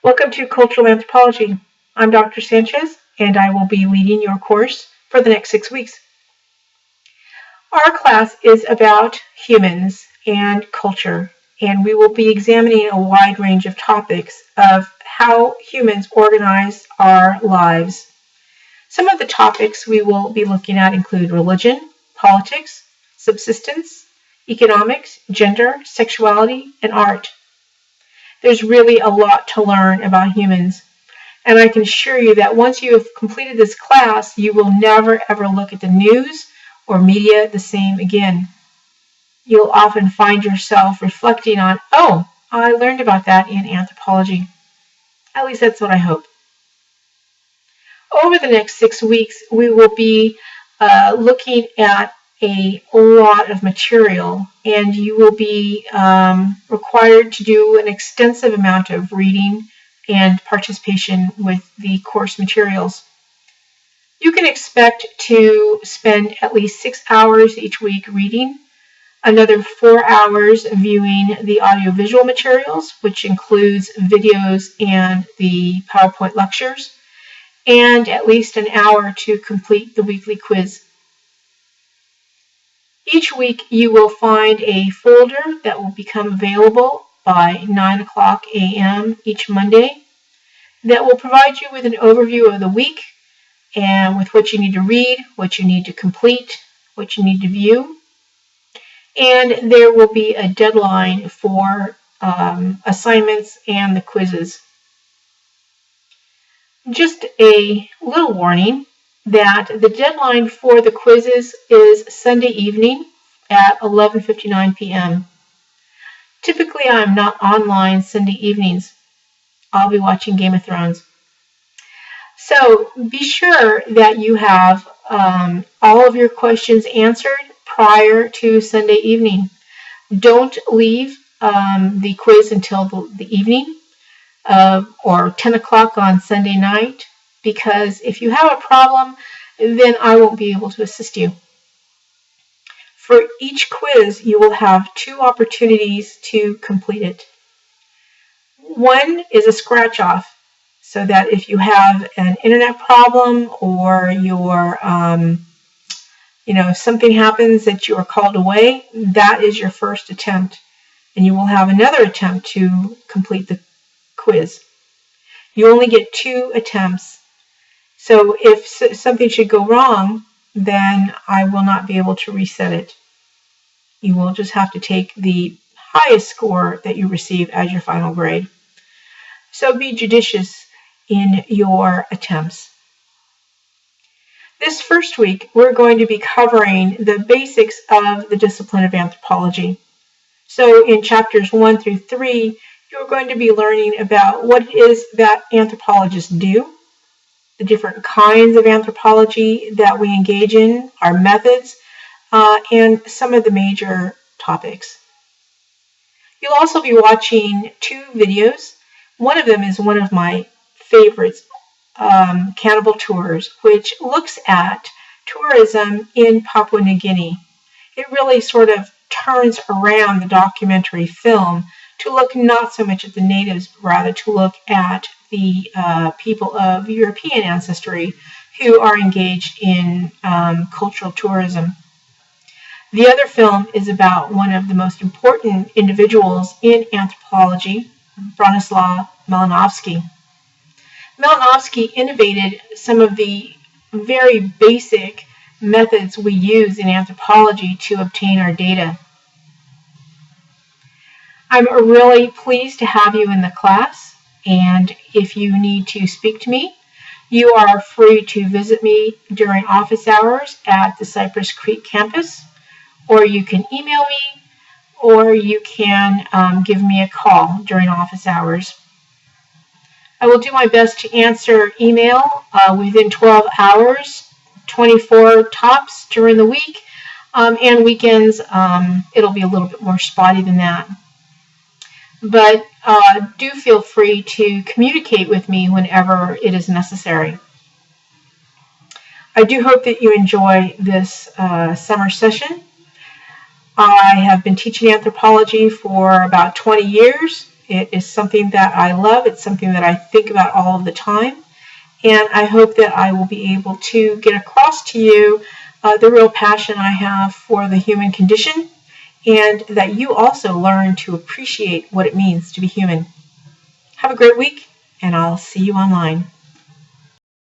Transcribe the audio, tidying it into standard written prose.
Welcome to Cultural Anthropology. I'm Dr. Sanchez, and I will be leading your course for the next 6 weeks. Our class is about humans and culture, and we will be examining a wide range of topics of how humans organize our lives. Some of the topics we will be looking at include religion, politics, subsistence, economics, gender, sexuality, and art. There's really a lot to learn about humans, and I can assure you that once you have completed this class, you will never ever look at the news or media the same again. You'll often find yourself reflecting on, oh, I learned about that in anthropology. At least that's what I hope. Over the next 6 weeks, we will be looking at a lot of material, and you will be required to do an extensive amount of reading and participation with the course materials. You can expect to spend at least 6 hours each week reading, another 4 hours viewing the audiovisual materials, which includes videos and the PowerPoint lectures, and at least an hour to complete the weekly quiz. Each week you will find a folder that will become available by 9 o'clock a.m. each Monday that will provide you with an overview of the week and with what you need to read, what you need to complete, what you need to view. And there will be a deadline for assignments and the quizzes. Just a little warning that the deadline for the quizzes is Sunday evening at 11:59 p.m. Typically, I'm not online Sunday evenings. I'll be watching Game of Thrones. So be sure that you have all of your questions answered prior to Sunday evening. Don't leave the quiz until the evening or 10 o'clock on Sunday night, because if you have a problem, then I won't be able to assist you. For each quiz, you will have 2 opportunities to complete it. One is a scratch-off, so that if you have an internet problem or something happens that you are called away, that is your first attempt, and you will have another attempt to complete the quiz. You only get 2 attempts. So if something should go wrong, then I will not be able to reset it. You will just have to take the highest score that you receive as your final grade. So be judicious in your attempts. This first week, we're going to be covering the basics of the discipline of anthropology. So in chapters 1 through 3, you're going to be learning about what it is that anthropologists do, the different kinds of anthropology that we engage in, our methods, and some of the major topics. You'll also be watching 2 videos. One of them is one of my favorites, Cannibal Tours, which looks at tourism in Papua New Guinea. It really sort of turns around the documentary film to look not so much at the natives, but rather to look at the people of European ancestry who are engaged in cultural tourism. The other film is about one of the most important individuals in anthropology, Bronislaw Malinowski. Malinowski innovated some of the very basic methods we use in anthropology to obtain our data. I'm really pleased to have you in the class, and if you need to speak to me, you are free to visit me during office hours at the Cypress Creek campus, or you can email me, or you can give me a call during office hours. I will do my best to answer email within 12 hours, 24 tops during the week, and weekends it'll be a little bit more spotty than that. But do feel free to communicate with me whenever it is necessary. I do hope that you enjoy this summer session. I have been teaching anthropology for about 20 years, It is something that I love. It's something that I think about all of the time. And I hope that I will be able to get across to you the real passion I have for the human condition, and that you also learn to appreciate what it means to be human. Have a great week, and I'll see you online.